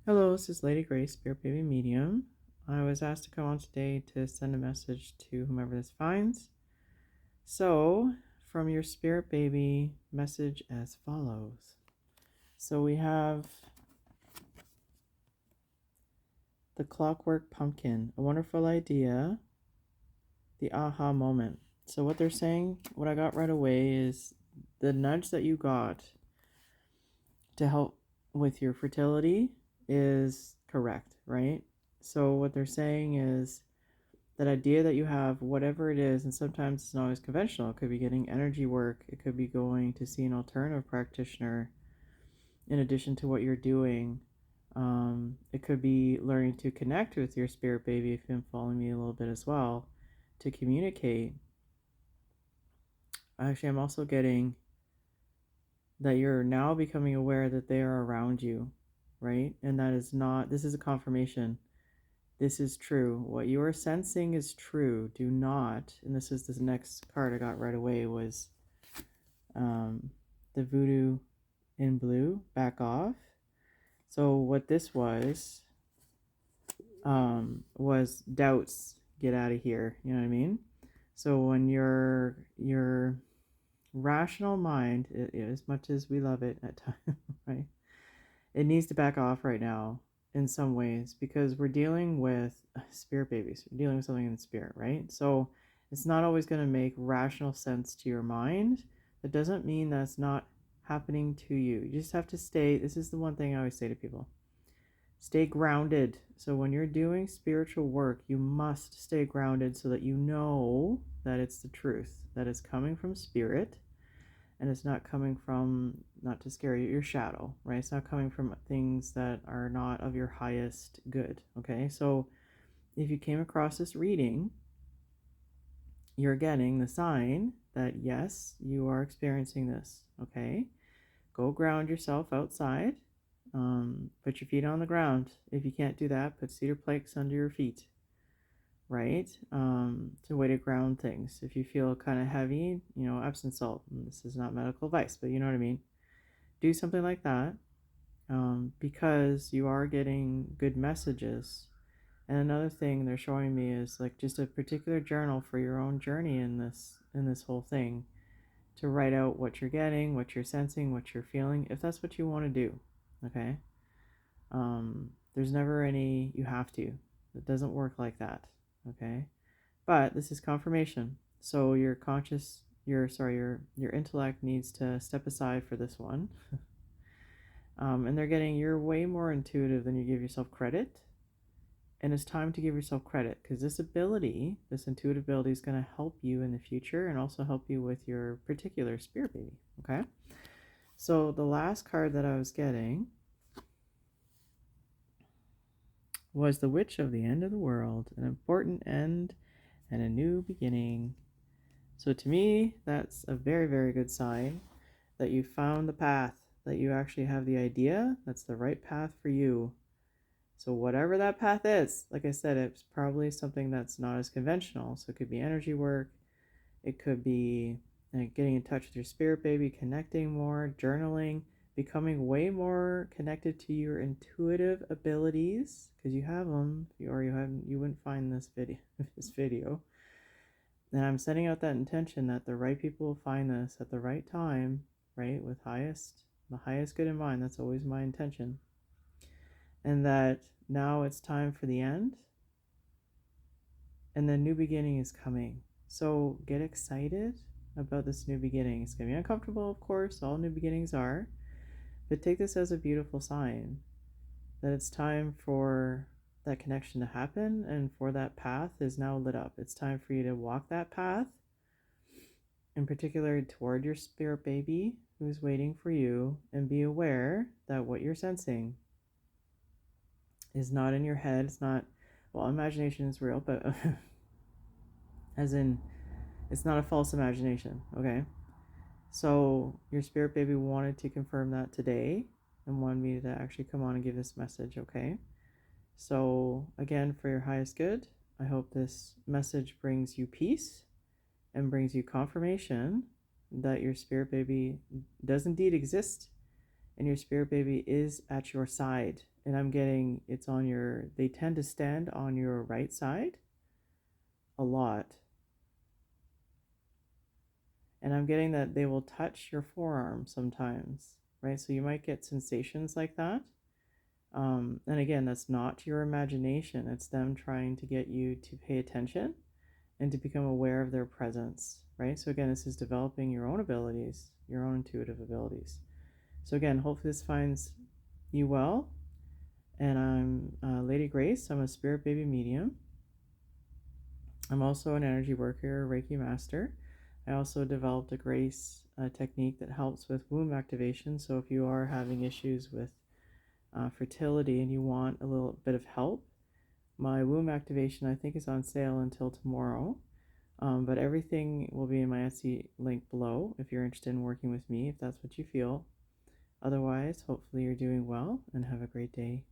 Hello, this is Lady Grace, Spirit Baby Medium. I was asked to come on today to send a message to whomever this finds. So, from your Spirit Baby, message as follows. So we have the Clockwork Pumpkin, a wonderful idea, the aha moment. So what they're saying, what I got right away is the nudge that you got to help with your fertility is correct, right? So what they're saying is that idea that you have, whatever it is, and sometimes it's not always conventional. It could be getting energy work. It could be going to see an alternative practitioner in addition to what you're doing. It could be learning to connect with your spirit baby, if you've been following me a little bit as well, to communicate. Actually, I'm also getting that you're now becoming aware that they are around you, right? And that is not, this is a confirmation. This is true. What you are sensing is true. Do not, and this is the next card I got right away, was the voodoo in blue, back off. So what this was doubts, get out of here. You know what I mean? So when your rational mind, as much as we love it at times, right? It needs to back off right now in some ways, because we're dealing with spirit babies. We're dealing with something in the spirit, right? So it's not always going to make rational sense to your mind. That doesn't mean that's not happening to you. You just have to stay. This is the one thing I always say to people. Stay grounded. So when you're doing spiritual work, you must stay grounded so that you know that it's the truth, that it's coming from spirit, and it's not coming from, not to scare you, your shadow, right? It's not coming from things that are not of your highest good, okay? So if you came across this reading, you're getting the sign that yes, you are experiencing this, okay? Go ground yourself outside. Put your feet on the ground. If you can't do that, put cedar planks under your feet, right? It's a way to ground things. If you feel kind of heavy, Epsom salt. This is not medical advice, but you know what I mean. Do something like that, because you are getting good messages. And another thing they're showing me is like just a particular journal for your own journey in this whole thing, to write out what you're getting, what you're sensing, what you're feeling, if that's what you want to do. Okay. There's never any you have to. It doesn't work like that. Okay. But this is confirmation. So your conscious, your intellect needs to step aside for this one. And they're getting, you're way more intuitive than you give yourself credit. And it's time to give yourself credit, because this ability, this intuitive ability, is going to help you in the future and also help you with your particular spirit baby. Okay. So the last card that I was getting was the Witch of the End of the World, an important end and a new beginning. So to me, that's a very, very good sign that you found the path, that you actually have the idea that's the right path for you. So whatever that path is, like I said, it's probably something that's not as conventional. So it could be energy work. It could be getting in touch with your spirit baby, connecting more, journaling, becoming way more connected to your intuitive abilities, because you have them, or you wouldn't find this video. And I'm setting out that intention that the right people will find this at the right time, right? With the highest good in mind. That's always my intention. And that now it's time for the end, and the new beginning is coming. So get excited about this new beginning. It's going to be uncomfortable, of course. All new beginnings are. But take this as a beautiful sign that it's time for that connection to happen, and for that path is now lit up. It's time for you to walk that path, in particular toward your spirit baby who's waiting for you, and be aware that what you're sensing is not in your head. It's not, well, imagination is real, but as in, it's not a false imagination, okay? So your spirit baby wanted to confirm that today and wanted me to actually come on and give this message, okay? So again, for your highest good, I hope this message brings you peace and brings you confirmation that your spirit baby does indeed exist, and your spirit baby is at your side, and I'm getting it's on your, they tend to stand on your right side a lot. And I'm getting that they will touch your forearm sometimes, right? So you might get sensations like that. And again, that's not your imagination. It's them trying to get you to pay attention and to become aware of their presence, right? So again, this is developing your own abilities, your own intuitive abilities. So again, hopefully this finds you well. And I'm Lady Grace. I'm a spirit baby medium. I'm also an energy worker, Reiki master. I also developed a grace technique that helps with womb activation. So if you are having issues with fertility and you want a little bit of help, my womb activation I think is on sale until tomorrow. But everything will be in my Etsy link below if you're interested in working with me, if that's what you feel. Otherwise, hopefully you're doing well and have a great day.